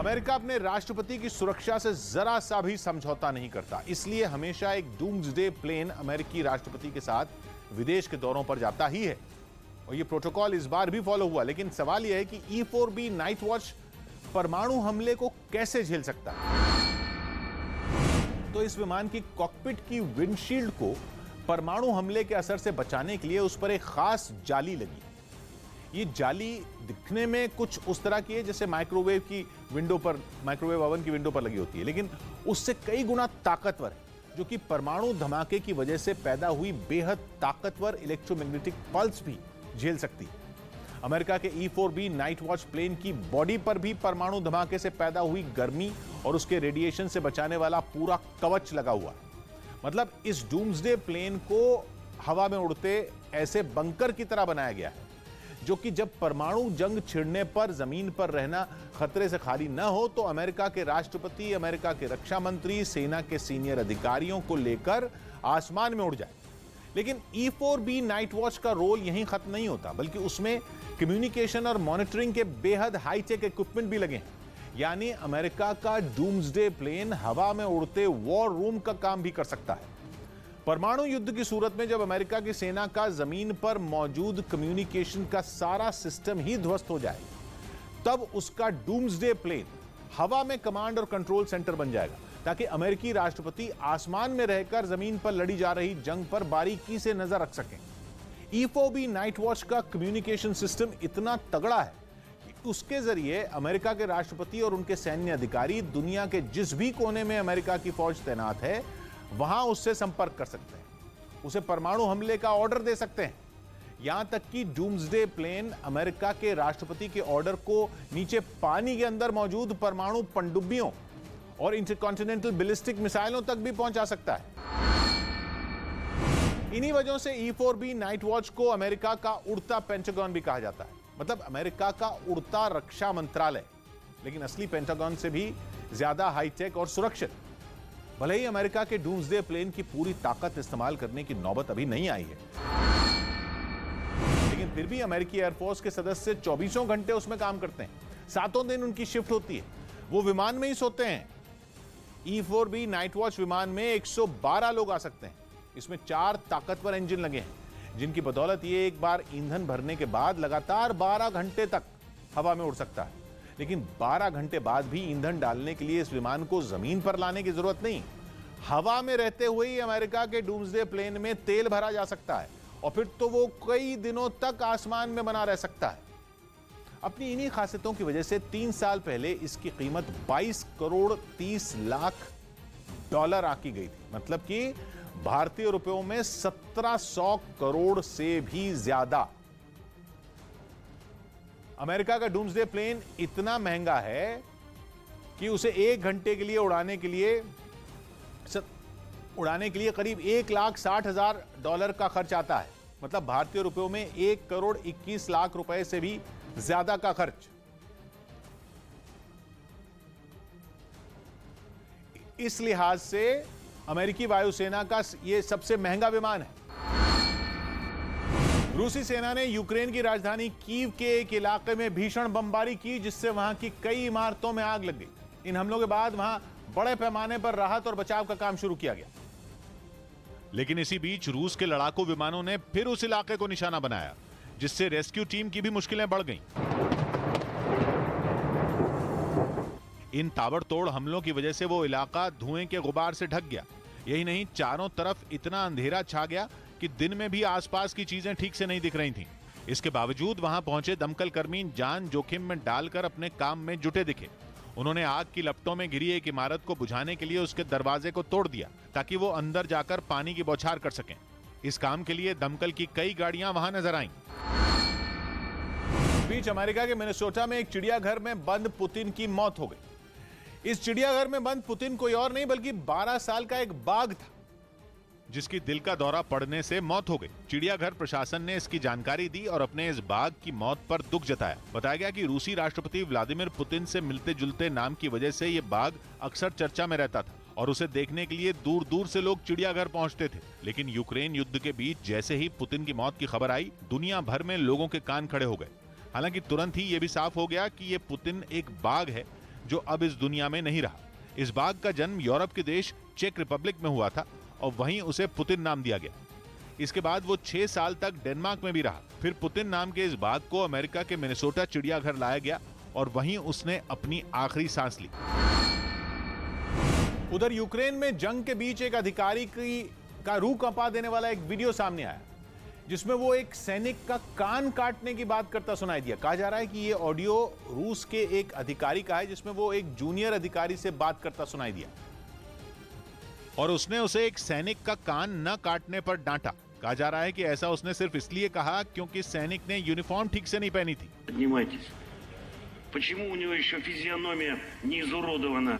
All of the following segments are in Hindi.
अमेरिका अपने राष्ट्रपति की सुरक्षा से जरा सा भी समझौता नहीं करता, इसलिए हमेशा एक डूम्सडे प्लेन अमेरिकी राष्ट्रपति के साथ विदेश के दौरों पर जाता ही है और यह प्रोटोकॉल इस बार भी फॉलो हुआ। लेकिन सवाल यह है कि E-4B नाइट वॉच परमाणु हमले को कैसे झेल सकता है। तो इस विमान की कॉकपिट की विंडशील्ड को परमाणु हमले के असर से बचाने के लिए उस पर एक खास जाली लगी। ये जाली दिखने में कुछ उस तरह की है जैसे माइक्रोवेव ओवन की विंडो पर लगी होती है, लेकिन उससे कई गुना ताकतवर है, जो कि परमाणु धमाके की वजह से पैदा हुई बेहद ताकतवर इलेक्ट्रोमैग्नेटिक पल्स भी झेल सकती है। अमेरिका के E-4B नाइट वॉच प्लेन की बॉडी पर भी परमाणु धमाके से पैदा हुई गर्मी और उसके रेडिएशन से बचाने वाला पूरा कवच लगा हुआ है। मतलब इस डूम्सडे प्लेन को हवा में उड़ते ऐसे बंकर की तरह बनाया गया है, जो कि जब परमाणु जंग छिड़ने पर जमीन पर रहना खतरे से खाली न हो तो अमेरिका के राष्ट्रपति, अमेरिका के रक्षा मंत्री, सेना के सीनियर अधिकारियों को लेकर आसमान में उड़ जाए। लेकिन E-4B नाइट वॉच का रोल यहीं खत्म नहीं होता, बल्कि उसमें कम्युनिकेशन और मॉनिटरिंग के बेहद हाईटेक इक्विपमेंट भी लगे हैं। यानी अमेरिका का डूम्सडे प्लेन हवा में उड़ते वॉर रूम का काम भी कर सकता है। परमाणु युद्ध की सूरत में जब अमेरिका की सेना का जमीन पर मौजूद कम्युनिकेशन का सारा सिस्टम ही ध्वस्त हो जाए, तब उसका डूम्सडे प्लेन हवा में कमांड और कंट्रोल सेंटर बन जाएगा, ताकि अमेरिकी राष्ट्रपति आसमान में रहकर जमीन पर लड़ी जा रही जंग पर बारीकी से नजर रख सकें। E-4B नाइट वॉच का कम्युनिकेशन सिस्टम इतना तगड़ा है कि उसके जरिए अमेरिका के राष्ट्रपति और उनके सैन्य अधिकारी दुनिया के जिस भी कोने में अमेरिका की फौज तैनात है वहां उससे संपर्क कर सकते हैं, उसे परमाणु हमले का ऑर्डर दे सकते हैं। यहां तक कि डूम्सडे प्लेन अमेरिका के राष्ट्रपति के ऑर्डर को नीचे पानी के अंदर मौजूद परमाणु पनडुब्बियों और इंटरकॉन्टिनेंटल बैलिस्टिक मिसाइलों तक भी पहुंचा सकता है। इन्हीं वजहों से E-4B नाइट वॉच को अमेरिका का उड़ता पेंटागन भी कहा जाता है, मतलब अमेरिका का उड़ता रक्षा मंत्रालय, लेकिन असली पेंटागन से भी ज्यादा हाईटेक और सुरक्षित। भले ही अमेरिका के डूम्सडे प्लेन की पूरी ताकत इस्तेमाल करने की नौबत अभी नहीं आई है, लेकिन फिर भी अमेरिकी एयरफोर्स के सदस्य 24 घंटे उसमें काम करते हैं। 7 दिन उनकी शिफ्ट होती है, वो विमान में ही सोते हैं। E-4B नाइट वॉच विमान में 112 लोग आ सकते हैं। इसमें 4 ताकतवर इंजन लगे हैं, जिनकी बदौलत ये एक बार ईंधन भरने के बाद लगातार 12 घंटे तक हवा में उड़ सकता है। लेकिन 12 घंटे बाद भी ईंधन डालने के लिए इस विमान को जमीन पर लाने की जरूरत नहीं। हवा में रहते हुए ही अमेरिका के डूम्सडे प्लेन में तेल भरा जा सकता है और फिर तो वो कई दिनों तक आसमान में बना रह सकता है। अपनी इन्हीं खासियतों की वजह से 3 साल पहले इसकी कीमत 22 करोड़ 30 लाख डॉलर आकी गई थी, मतलब कि भारतीय रुपयों में 1700 करोड़ से भी ज्यादा। अमेरिका का डूम्सडे प्लेन इतना महंगा है कि उसे 1 घंटे के लिए उड़ाने के लिए करीब $1,60,000 का खर्च आता है, मतलब भारतीय रुपयों में 1 करोड़ 21 लाख रुपए से भी ज्यादा का खर्च। इस लिहाज से अमेरिकी वायुसेना का यह सबसे महंगा विमान है। रूसी सेना ने यूक्रेन की राजधानी कीव के एक इलाके में भीषण बमबारी की, जिससे वहां की कई इमारतों में आग लग गई। इन हमलों के बाद वहां बड़े पैमाने पर राहत और बचाव का काम शुरू किया गया। लेकिन इसी बीच रूस के लड़ाकू विमानों ने फिर उस इलाके को निशाना बनाया, जिससे रेस्क्यू टीम की भी मुश्किलें बढ़ गईं। इन ताबड़तोड़ हमलों की वजह से वो इलाका धुएं के गुबार से ढक गया। यही नहीं, चारों तरफ इतना अंधेरा छा गया कि दिन में भी आसपास की चीजें ठीक से नहीं दिख रही थीं। इसके बावजूद वहां पहुंचे दमकल कर्मी जान जोखिम में डालकर अपने काम में जुटे दिखे। उन्होंने आग की लपटों में घिरी एक इमारत को बुझाने के लिए उसके दरवाजे को तोड़ दिया, ताकि वो अंदर जाकर पानी की बौछार कर सकें। इस काम के लिए दमकल की कई गाड़ियां वहां नजर आईं। इस बीच अमेरिका के मिनेसोटा में एक चिड़ियाघर में बंद पुतिन की मौत हो गई। इस चिड़ियाघर में बंद पुतिन कोई और नहीं बल्कि 12 साल का एक बाघ था, जिसकी दिल का दौरा पड़ने से मौत हो गई। चिड़ियाघर प्रशासन ने इसकी जानकारी दी और अपने इस बाघ की मौत पर दुख जताया। बताया गया कि रूसी राष्ट्रपति व्लादिमीर पुतिन से मिलते जुलते नाम की वजह से ये बाघ अक्सर चर्चा में रहता था और उसे देखने के लिए दूर दूर से लोग चिड़ियाघर पहुंचते थे। लेकिन यूक्रेन युद्ध के बीच जैसे ही पुतिन की मौत की खबर आई, दुनिया भर में लोगों के कान खड़े हो गए। हालांकि तुरंत ही ये भी साफ हो गया कि ये पुतिन एक बाघ है जो अब इस दुनिया में नहीं रहा। इस बाघ का जन्म यूरोप के देश चेक रिपब्लिक में हुआ था और वहीं उसे पुतिन नाम दिया गया। इसके बाद वो 6 साल तक डेनमार्क में भी रहा। फिर पुतिन नाम के इस बाघ को अमेरिका के मिनेसोटा चिड़ियाघर लाया गया और वहीं उसने अपनी आखिरी सांस ली। उधर यूक्रेन में जंग के बीच एक अधिकारी का रूह कंपा देने वाला एक वीडियो सामने आया, जिसमें वो एक सैनिक का कान काटने की बात करता सुनाई दिया। कहा जा रहा है कि ये ऑडियो रूस के एक अधिकारी का है, जिसमें वो एक जूनियर अधिकारी से बात करता सुनाई दिया और उसने उसे एक सैनिक का कान न काटने पर डांटा। कहा जा रहा है कि ऐसा उसने सिर्फ इसलिए कहा क्योंकि सैनिक ने यूनिफॉर्म ठीक से नहीं पहनी थी। Почему у него еще физиономия не изуродована?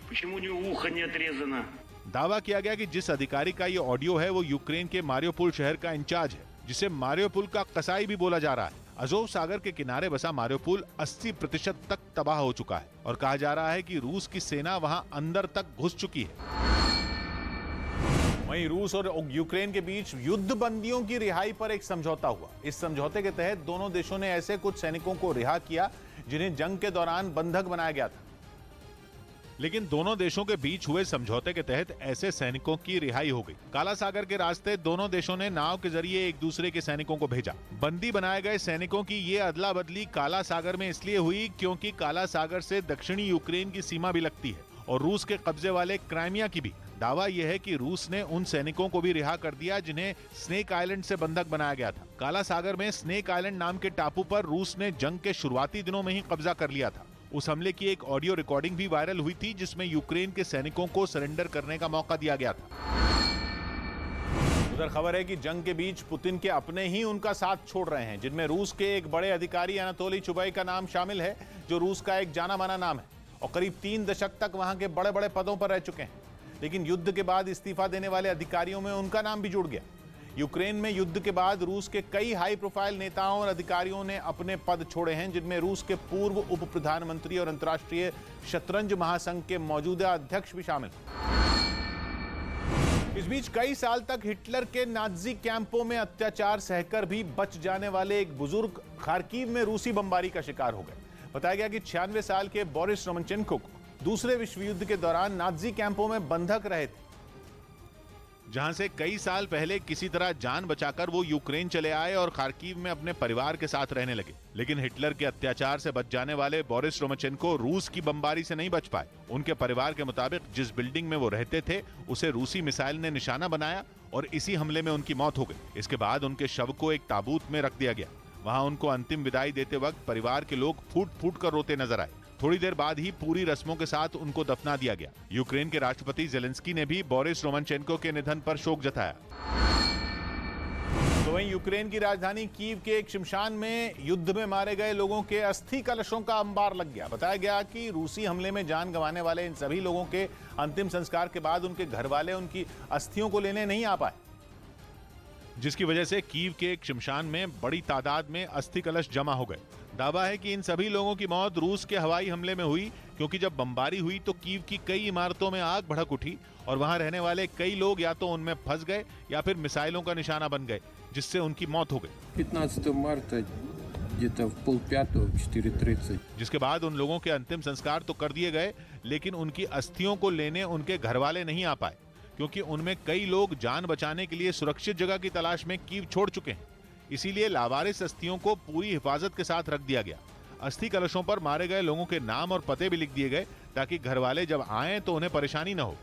Почему у него ухо не отрезано? दावा किया गया कि जिस अधिकारी का ये ऑडियो है वो यूक्रेन के मारियोपोल शहर का इंचार्ज है, जिसे मारियोपोल का कसाई भी बोला जा रहा है। अज़ोव सागर के किनारे बसा मारियोपोल 80% तक तबाह हो चुका है और कहा जा रहा है कि रूस की सेना वहां अंदर तक घुस चुकी है। वहीं रूस और यूक्रेन के बीच युद्ध बंदियों की रिहाई पर एक समझौता हुआ। इस समझौते के तहत दोनों देशों ने ऐसे कुछ सैनिकों को रिहा किया जिन्हें जंग के दौरान बंधक बनाया गया था। लेकिन दोनों देशों के बीच हुए समझौते के तहत ऐसे सैनिकों की रिहाई हो गई। काला सागर के रास्ते दोनों देशों ने नाव के जरिए एक दूसरे के सैनिकों को भेजा। बंदी बनाए गए सैनिकों की ये अदला बदली काला सागर में इसलिए हुई क्योंकि काला सागर से दक्षिणी यूक्रेन की सीमा भी लगती है और रूस के कब्जे वाले क्राइमिया की भी। दावा यह है कि रूस ने उन सैनिकों को भी रिहा कर दिया जिन्हें स्नेक आइलैंड से बंधक बनाया गया था। काला सागर में स्नेक आइलैंड नाम के टापू पर रूस ने जंग के शुरुआती दिनों में ही कब्जा कर लिया था। उस हमले की एक ऑडियो रिकॉर्डिंग भी वायरल हुई थी जिसमें यूक्रेन के सैनिकों को सरेंडर करने का मौका दिया गया था। उधर खबर है कि जंग के बीच पुतिन के अपने ही उनका साथ छोड़ रहे हैं, जिनमें रूस के एक बड़े अधिकारी अनातोली चुबाई का नाम शामिल है, जो रूस का एक जाना माना नाम है और करीब 3 दशक तक वहां के बड़े बड़े पदों पर रह चुके हैं। लेकिन युद्ध के बाद इस्तीफा देने वाले अधिकारियों में उनका नाम भी जुड़ गया। यूक्रेन में युद्ध के बाद रूस के कई हाई प्रोफाइल नेताओं और अधिकारियों ने अपने पद छोड़े हैं, जिनमें रूस के पूर्व उप प्रधानमंत्री और अंतर्राष्ट्रीय शतरंज महासंघ के मौजूदा अध्यक्ष भी शामिल। इस बीच कई साल तक हिटलर के नाजी कैंपों में अत्याचार सहकर भी बच जाने वाले एक बुजुर्ग खार्किव में रूसी बमबारी का शिकार हो गए। बताया गया कि 96 साल के बोरिस रोमनचेन्को को दूसरे विश्व युद्ध के दौरान नाजी कैंपों में बंधक रहे थे, जहां से कई साल पहले किसी तरह जान बचाकर वो यूक्रेन चले आए और खार्किव में अपने परिवार के साथ रहने लगे। लेकिन हिटलर के अत्याचार से बच जाने वाले बोरिस रोमनचेन्को रूस की बमबारी से नहीं बच पाए। उनके परिवार के मुताबिक जिस बिल्डिंग में वो रहते थे उसे रूसी मिसाइल ने निशाना बनाया और इसी हमले में उनकी मौत हो गई। इसके बाद उनके शव को एक ताबूत में रख दिया गया। वहां उनको अंतिम विदाई देते वक्त परिवार के लोग फूट फूट कर रोते नजर आए। थोड़ी देर बाद ही पूरी रस्मों के साथ उनको दफना दिया गया। यूक्रेन के राष्ट्रपति जेलेंस्की ने भी बोरिस रोमनचेन्को के निधन पर शोक जताया। तो वहीं यूक्रेन की राजधानी कीव के एक शमशान में युद्ध में मारे गए लोगों के अस्थि कलशों का अंबार लग गया। बताया गया कि रूसी हमले में जान गंवाने वाले इन सभी लोगों के अंतिम संस्कार के बाद उनके घर वाले उनकी अस्थियों को लेने नहीं आ पाए, जिसकी वजह से कीव के एक शमशान में बड़ी तादाद में अस्थि कलश जमा हो गए। दावा है कि इन सभी लोगों की मौत रूस के हवाई हमले में हुई, क्योंकि जब बमबारी हुई तो कीव की कई इमारतों में आग भड़क उठी और वहां रहने वाले कई लोग या तो उनमें फंस गए या फिर मिसाइलों का निशाना बन गए, जिससे उनकी मौत हो गई। 15 मार्च где-то в 4:30 जिसके बाद उन लोगों के अंतिम संस्कार तो कर दिए गए, लेकिन उनकी अस्थियों को लेने उनके घर वाले नहीं आ पाए, क्योंकि उनमें कई लोग जान बचाने के लिए सुरक्षित जगह की तलाश में कीव छोड़ चुके हैं। इसीलिए लावारिस अस्थियों को पूरी हिफाजत के साथ रख दिया गया। अस्थि कलशों पर मारे गए लोगों के नाम और पते भी लिख दिए गए ताकि घर वाले जब आएं तो उन्हें परेशानी न हो।